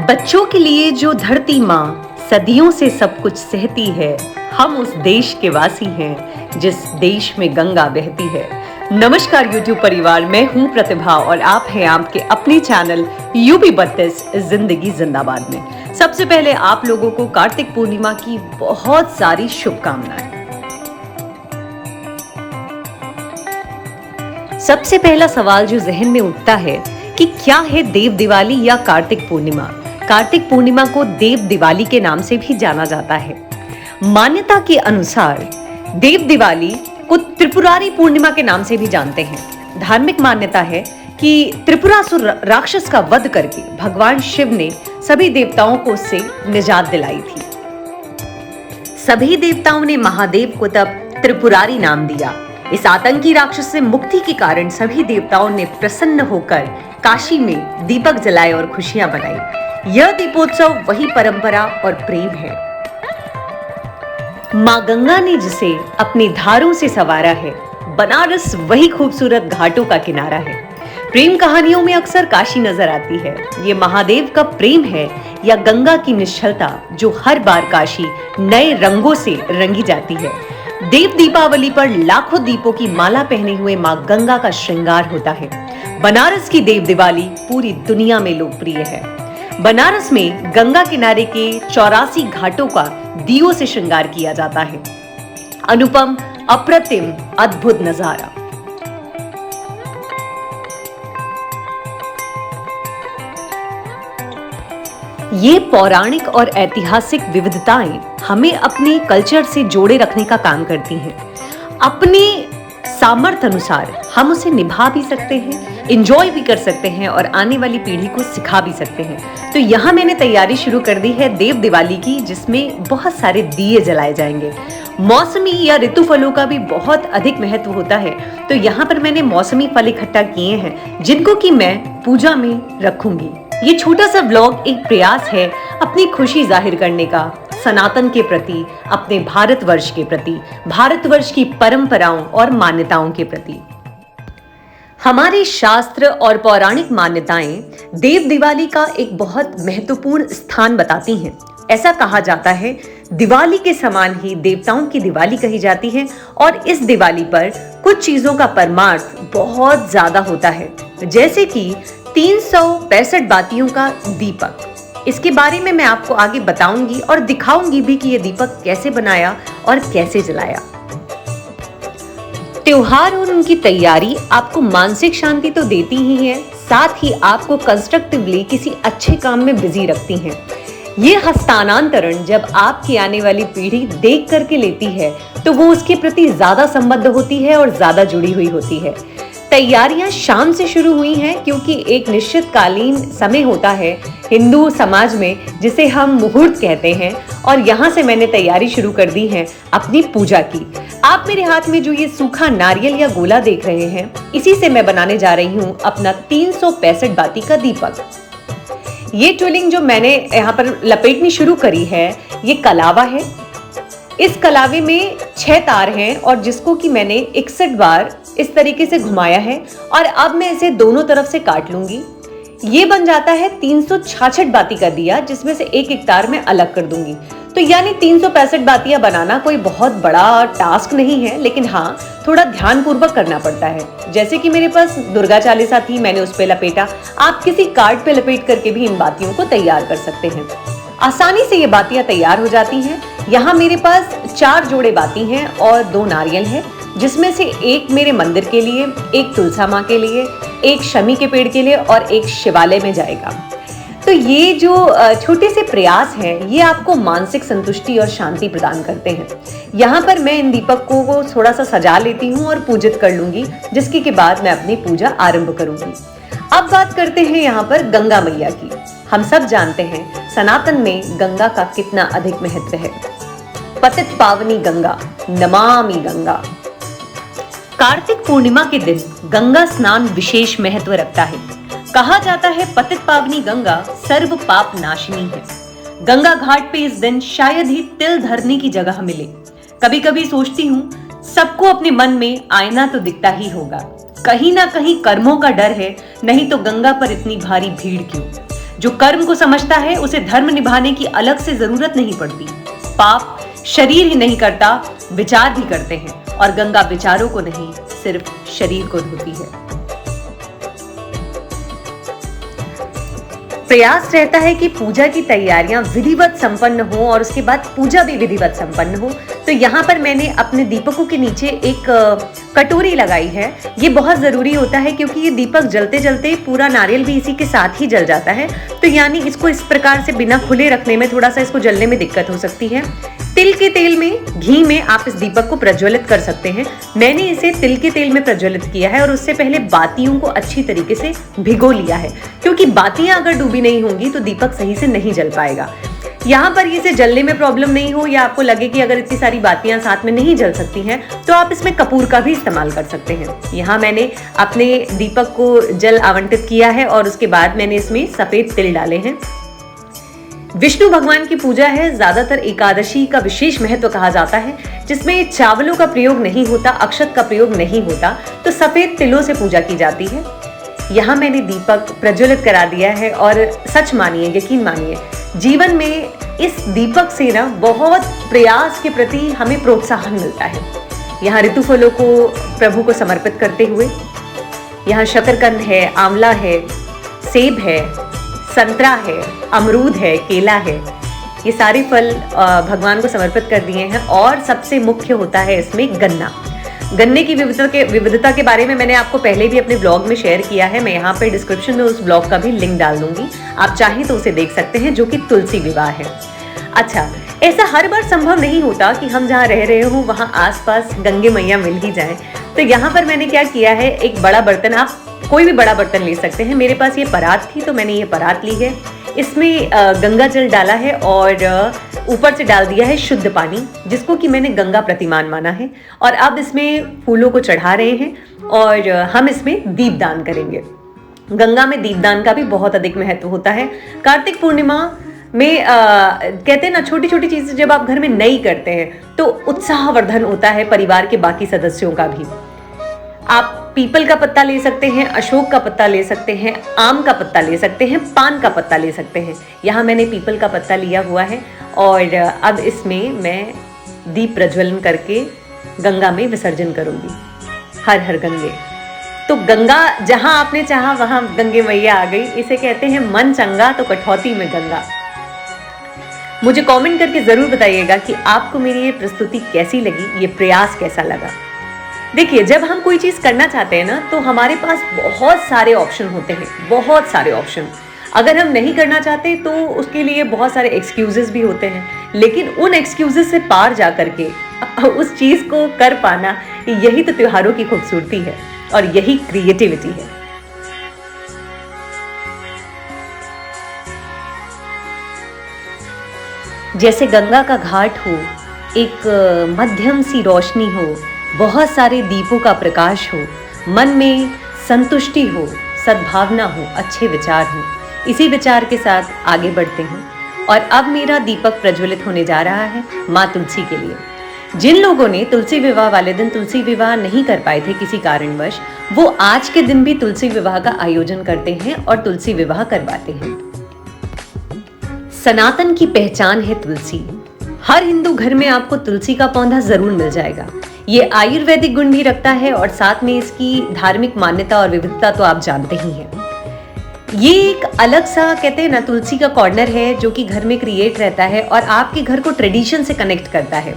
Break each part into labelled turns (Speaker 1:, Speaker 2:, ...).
Speaker 1: बच्चों के लिए जो धरती माँ सदियों से सब कुछ सहती है, हम उस देश के वासी हैं जिस देश में गंगा बहती है। नमस्कार YouTube परिवार, मैं हूँ प्रतिभा और आप हैं आपके अपने चैनल यूपी 32 जिंदगी जिंदाबाद में। सबसे पहले आप लोगों को कार्तिक पूर्णिमा की बहुत सारी शुभकामनाएं। सबसे पहला सवाल जो जहन में उठता है कि क्या है देव दिवाली या कार्तिक पूर्णिमा। कार्तिक पूर्णिमा को देव दिवाली के नाम से भी जाना जाता है। मान्यता के अनुसार देव दिवाली को त्रिपुरारी पूर्णिमा के नाम से भी जानते हैं। धार्मिक मान्यता है कि त्रिपुरासुर राक्षस का वध करके भगवान शिव ने सभी देवताओं को उससे निजात दिलाई थी। सभी देवताओं ने महादेव को तब त्रिपुरारी नाम दिया। इस आतंकी राक्षस से मुक्ति के कारण सभी देवताओं ने प्रसन्न होकर काशी में दीपक जलाए और खुशियां मनाई। यह दीपोत्सव वही परंपरा और प्रेम है। मां गंगा ने जिसे अपनी धारों से संवारा है, बनारस वही खूबसूरत घाटों का किनारा है। प्रेम कहानियों में अक्सर काशी नजर आती है। ये महादेव का प्रेम है या गंगा की निश्चलता जो हर बार काशी नए रंगों से रंगी जाती है। देव दीपावली पर लाखों दीपों की माला पहने हुए मां गंगा का श्रृंगार होता है। बनारस की देव दिवाली पूरी दुनिया में लोकप्रिय है। बनारस में गंगा किनारे के 84 घाटों का दियों से श्रृंगार किया जाता है। अनुपम, अप्रतिम, अद्भुत नजारा। ये पौराणिक और ऐतिहासिक विविधताएं हमें अपने कल्चर से जोड़े रखने का काम करती हैं। अपने सामर्थ्य अनुसार हम उसे निभा भी सकते हैं, एंजॉय भी कर सकते हैं और आने वाली पीढ़ी को सिखा भी सकते हैं। तो यहाँ मैंने तैयारी शुरू कर दी है देव दिवाली की, जिसमें बहुत सारे दिए जलाए जाएंगे। मौसमी या ऋतु फलों का भी बहुत अधिक महत्व होता है। तो यहाँ पर मैंने मौसमी फल इकट्ठा किए हैं जिनको कि मैं पूजा में रखूंगी। ये छोटा सा व्लॉग एक प्रयास है अपनी खुशी जाहिर करने का, सनातन के प्रति, अपने भारतवर्ष के प्रति, भारतवर्ष की परंपराओं और मान्यताओं के प्रति। हमारे शास्त्र और पौराणिक मान्यताएं देव दिवाली का एक बहुत महत्वपूर्ण स्थान बताती हैं। ऐसा कहा जाता है दिवाली के समान ही देवताओं की दिवाली कही जाती है और इस दिवाली पर कुछ चीजों का परमार्थ बहुत ज्यादा होता है, जैसे कि 365 बातियों का दीपक। इसके बारे में मैं आपको आगे बताऊंगी और दिखाऊंगी भी कि ये दीपक कैसे बनाया और कैसे जलाया। त्योहार और उनकी तैयारी आपको मानसिक शांति तो देती ही है, साथ ही आपको कंस्ट्रक्टिवली किसी अच्छे काम में बिजी रखती हैं। ये हस्तांतरण जब आपकी आने वाली पीढ़ी देख करके लेती है तो वो उसके प्रति ज्यादा संबद्ध होती है और ज्यादा जुड़ी हुई होती है। तैयारियां शाम से शुरू हुई हैं क्योंकि एक निश्चित कालीन समय होता है हिंदू समाज में जिसे हम मुहूर्त कहते हैं, और यहाँ से मैंने तैयारी शुरू कर दी है अपनी पूजा की। आप मेरे हाथ में जो ये सूखा नारियल या गोला देख रहे हैं, इसी से मैं बनाने जा रही हूँ अपना 365 बाती का दीपक। ये ट्विलिंग जो मैंने यहाँ पर लपेटनी शुरू करी है, ये कलावा है। इस कलावे में 6 तार हैं और जिसको कि मैंने 61 बार इस तरीके से घुमाया है और अब मैं इसे दोनों तरफ से काट लूंगी। ये बन जाता है 366 बाती का दिया, जिसमें से एक एक तार मैं अलग कर दूंगी। तो यानी 365 बातियां बनाना कोई बहुत बड़ा टास्क नहीं है, लेकिन हाँ थोड़ा ध्यान पूर्वक करना पड़ता है। जैसे कि मेरे पास दुर्गा चालीसा थी, मैंने उस पे लपेटा। आप किसी कार्ड पे लपेट करके भी इन बातियों को तैयार कर सकते हैं। आसानी से ये बातियां तैयार हो जाती हैं। यहाँ मेरे पास 4 जोड़े बाती हैं और 2 नारियल है, जिसमें से एक मेरे मंदिर के लिए, एक तुलसा माँ के लिए, एक शमी के पेड़ के लिए और एक शिवालय में जाएगा। तो ये जो छोटे से प्रयास हैं, ये आपको मानसिक संतुष्टि और शांति प्रदान करते हैं। यहाँ पर मैं इन दीपक को थोड़ा सा सजा लेती हूँ और पूजित कर लूंगी, जिसके के बाद मैं अपनी पूजा आरंभ करूंगी। अब बात करते हैं यहाँ पर गंगा मैया की। हम सब जानते हैं सनातन में गंगा का कितना अधिक महत्व है। पतित पावनी गंगा, नमामि गंगा। कार्तिक पूर्णिमा के दिन गंगा स्नान विशेष महत्व रखता है। कहा जाता है पतित पावनी गंगा सर्व पाप नाशिनी है। गंगा घाट पे इस दिन शायद ही तिल धरने की जगह मिले। कभी कभी सोचती हूँ सबको अपने मन में आईना तो दिखता ही होगा, कहीं ना कहीं कर्मों का डर है, नहीं तो गंगा पर इतनी भारी भीड़ क्यों। जो कर्म को समझता है उसे धर्म निभाने की अलग से जरूरत नहीं पड़ती। पाप शरीर ही नहीं करता, विचार भी करते हैं, और गंगा विचारों को नहीं, सिर्फ शरीर को धोती है। प्रयास रहता है कि पूजा की तैयारियां विधिवत संपन्न हो और उसके बाद पूजा भी विधिवत संपन्न हो। तो यहाँ पर मैंने अपने दीपकों के नीचे एक कटोरी लगाई है। ये बहुत ज़रूरी होता है क्योंकि ये दीपक जलते जलते पूरा नारियल भी इसी के साथ ही जल जाता है। तो यानी इसको इस प्रकार से बिना खुले रखने में थोड़ा सा इसको जलने में दिक्कत हो सकती है। तिल के तेल में, घी में आप इस दीपक को प्रज्वलित कर सकते हैं। मैंने इसे तिल के तेल में प्रज्वलित किया है और उससे पहले बातियों को अच्छी तरीके से भिगो लिया है, क्योंकि बातियां अगर डूबी नहीं होंगी तो दीपक सही से नहीं जल पाएगा। यहाँ पर इसे जलने में प्रॉब्लम नहीं हो या आपको लगे कि अगर इतनी सारी बातियां साथ में नहीं जल सकती हैं तो आप इसमें कपूर का भी इस्तेमाल कर सकते हैं। यहाँ मैंने अपने दीपक को जल आवंटित किया है और उसके बाद मैंने इसमें सफेद तिल डाले हैं। विष्णु भगवान की पूजा है, ज्यादातर एकादशी का विशेष महत्व कहा जाता है, जिसमें चावलों का प्रयोग नहीं होता, अक्षत का प्रयोग नहीं होता, तो सफेद तिलों से पूजा की जाती है। यहाँ मैंने दीपक प्रज्वलित करा दिया है और सच मानिए, यकीन मानिए, जीवन में इस दीपक से ना बहुत प्रयास के प्रति हमें प्रोत्साहन मिलता है। यहाँ ऋतुफलों को प्रभु को समर्पित करते हुए, यहाँ शकरकंद है, आंवला है, सेब है, संतरा है, अमरूद है, केला है, ये सारे फल भगवान को समर्पित कर दिए हैं। और सबसे मुख्य होता है इसमें गन्ना। गन्ने की विविधता के बारे में मैंने आपको पहले भी अपने ब्लॉग में शेयर किया है। मैं यहाँ पे डिस्क्रिप्शन में उस ब्लॉग का भी लिंक डाल दूंगी, आप चाहें तो उसे देख सकते हैं, जो कि तुलसी विवाह है। अच्छा, ऐसा हर बार संभव नहीं होता कि हम जहाँ रह रहे हो वहाँ आसपास गंगे मैया मिल ही जाए। तो यहाँ पर मैंने क्या किया है, एक बड़ा बर्तन, आप कोई भी बड़ा बर्तन ले सकते हैं। मेरे पास ये परात थी तो मैंने ये परात ली है, इसमें गंगा जल डाला है और ऊपर से डाल दिया है शुद्ध पानी, जिसको कि मैंने गंगा प्रतिमान माना है। और अब इसमें फूलों को चढ़ा रहे हैं और हम इसमें दीपदान करेंगे। गंगा में दीपदान का भी बहुत अधिक महत्व होता है। कार्तिक पूर्णिमा में कहते हैं ना, छोटी छोटी चीजें जब आप घर में नई करते हैं तो उत्साहवर्धन होता है परिवार के बाकी सदस्यों का भी। आप पीपल का पत्ता ले सकते हैं, अशोक का पत्ता ले सकते हैं, आम का पत्ता ले सकते हैं, पान का पत्ता ले सकते हैं। यहाँ मैंने पीपल का पत्ता लिया हुआ है और अब इसमें मैं दीप प्रज्वलन करके गंगा में विसर्जन करूंगी। हर हर गंगे। तो गंगा जहां आपने चाहा वहां गंगे मैया आ गई। इसे कहते हैं मन चंगा तो कठौती में गंगा। मुझे कमेंट करके जरूर बताइएगा कि आपको मेरी ये प्रस्तुति कैसी लगी, ये प्रयास कैसा लगा। देखिए, जब हम कोई चीज़ करना चाहते हैं ना तो हमारे पास बहुत सारे ऑप्शन होते हैं, बहुत सारे ऑप्शन। अगर हम नहीं करना चाहते तो उसके लिए बहुत सारे एक्सक्यूजेस भी होते हैं, लेकिन उन एक्सक्यूजेस से पार जा करके उस चीज़ को कर पाना, यही तो त्योहारों की खूबसूरती है और यही क्रिएटिविटी है। जैसे गंगा का घाट हो, एक मध्यम सी रोशनी हो, बहुत सारे दीपों का प्रकाश हो, मन में संतुष्टि हो, सद्भावना हो, अच्छे विचार हो, इसी विचार के साथ आगे बढ़ते हैं। और अब मेरा दीपक प्रज्वलित होने जा रहा है माँ तुलसी के लिए। जिन लोगों ने तुलसी विवाह वाले दिन तुलसी विवाह नहीं कर पाए थे किसी कारणवश, वो आज के दिन भी तुलसी विवाह का आयोजन करते हैं और तुलसी विवाह करवाते हैं। सनातन की पहचान है तुलसी। हर हिंदू घर में आपको तुलसी का पौधा जरूर मिल जाएगा। ये आयुर्वेदिक गुण भी रखता है और साथ में इसकी धार्मिक मान्यता और विविधता तो आप जानते ही हैं। ये एक अलग सा, कहते हैं ना, तुलसी का कॉर्नर है जो कि घर में क्रिएट रहता है और आपके घर को ट्रेडिशन से कनेक्ट करता है।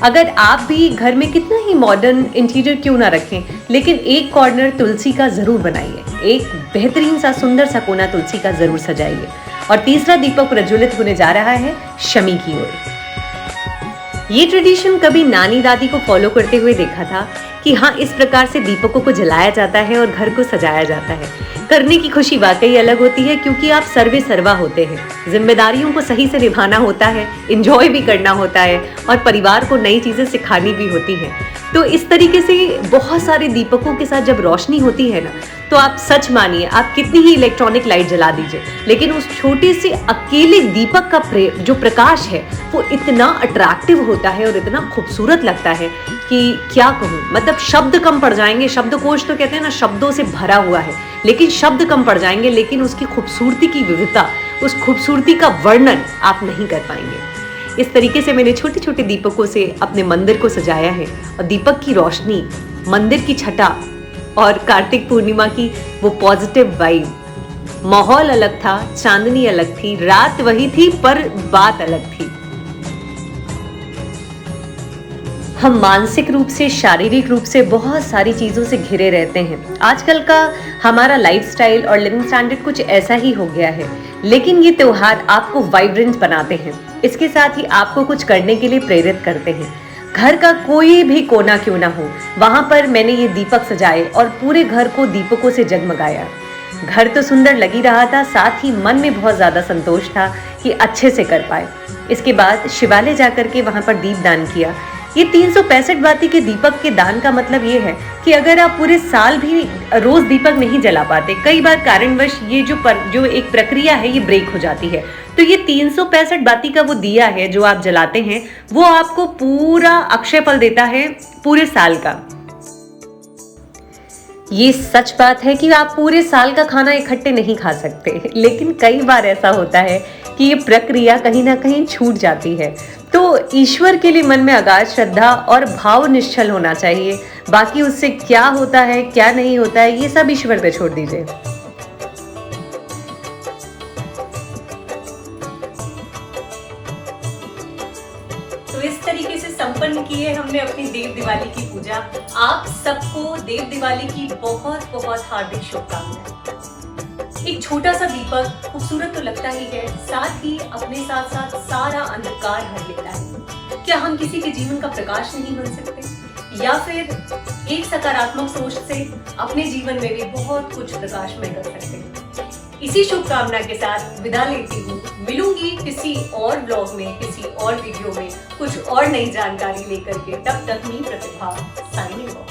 Speaker 1: अगर आप भी घर में कितना ही मॉडर्न इंटीरियर क्यों ना रखें, लेकिन एक कॉर्नर तुलसी का जरूर बनाइए, एक बेहतरीन सा सुंदर सा कोना तुलसी का जरूर सजाइए। और तीसरा दीपक प्रज्वलित होने जा रहा है शमी की ओर। ये ट्रेडिशन कभी नानी दादी को फॉलो करते हुए देखा था कि हाँ, इस प्रकार से दीपकों को जलाया जाता है और घर को सजाया जाता है। करने की खुशी वाकई अलग होती है, क्योंकि आप सर्वे सर्वा होते हैं, जिम्मेदारियों को सही से निभाना होता है, एंजॉय भी करना होता है और परिवार को नई चीजें सिखानी भी होती हैं। तो इस तरीके से बहुत सारे दीपकों के साथ जब रोशनी होती है ना, तो आप सच मानिए, आप कितनी ही इलेक्ट्रॉनिक लाइट जला दीजिए, लेकिन उस छोटे से अकेले दीपक का जो प्रकाश है वो इतना अट्रैक्टिव होता है और इतना खूबसूरत लगता है कि क्या कहूँ। मतलब शब्द कम पड़ जाएंगे। शब्दकोश तो कहते हैं ना, शब्दों से भरा हुआ है। लेकिन शब्द कम पड़ जाएंगे, लेकिन उसकी खूबसूरती की विविधता, उस खूबसूरती का वर्णन आप नहीं कर पाएंगे। इस तरीके से मैंने छोटे छोटे दीपकों से अपने मंदिर को सजाया है और दीपक की रोशनी, मंदिर की छटा और कार्तिक पूर्णिमा की वो पॉजिटिव वाइब, माहौल अलग था, चांदनी अलग थी, रात वही थी पर बात अलग थी। हम मानसिक रूप से, शारीरिक रूप से बहुत सारी चीज़ों से घिरे रहते हैं। आजकल का हमारा लाइफस्टाइल और लिविंग स्टैंडर्ड कुछ ऐसा ही हो गया है, लेकिन ये त्योहार आपको वाइब्रेंट बनाते हैं। इसके साथ ही आपको कुछ करने के लिए प्रेरित करते हैं। घर का कोई भी कोना क्यों ना हो, वहाँ पर मैंने ये दीपक सजाए और पूरे घर को दीपकों से जगमगाया। घर तो सुंदर लग ही रहा था, साथ ही मन में बहुत ज़्यादा संतोष था कि अच्छे से कर पाए। इसके बाद शिवालय जाकर के वहाँ पर दीप दान किया। ये 365 बाती के दीपक के दान का मतलब ये है कि अगर आप पूरे साल भी रोज दीपक नहीं जला पाते, कई बार कारणवश ये जो एक प्रक्रिया है ये ब्रेक हो जाती है, तो ये 365 बाती का वो दिया है जो आप जलाते हैं, वो आपको पूरा अक्षय फल देता है पूरे साल का। ये सच बात है कि आप पूरे साल का खाना इकट्ठे नहीं खा सकते, लेकिन कई बार ऐसा होता है कि ये प्रक्रिया कहीं ना कहीं छूट जाती है। तो ईश्वर के लिए मन में अगाध श्रद्धा और भाव निश्चल होना चाहिए। बाकी उससे क्या होता है क्या नहीं होता है ये सब ईश्वर पे छोड़ दीजिए। तो इस तरीके से संपन्न की है हमने अपनी देव दिवाली की पूजा। आप सबको देव दिवाली की बहुत बहुत हार्दिक शुभकामनाएं। एक छोटा सा दीपक खूबसूरत तो लगता ही है, साथ ही अपने साथ साथ सारा अंधकार हर लेता है। क्या हम किसी के जीवन का प्रकाश नहीं बन सकते, या फिर एक सकारात्मक सोच से अपने जीवन में भी बहुत कुछ प्रकाशमय कर सकते हैं। इसी शुभकामना के साथ विदा लेती हूँ। मिलूंगी किसी और ब्लॉग में, किसी और वीडियो में, कुछ और नई जानकारी लेकर के। तब तक मी प्रतिभा साइनिंग ऑफ।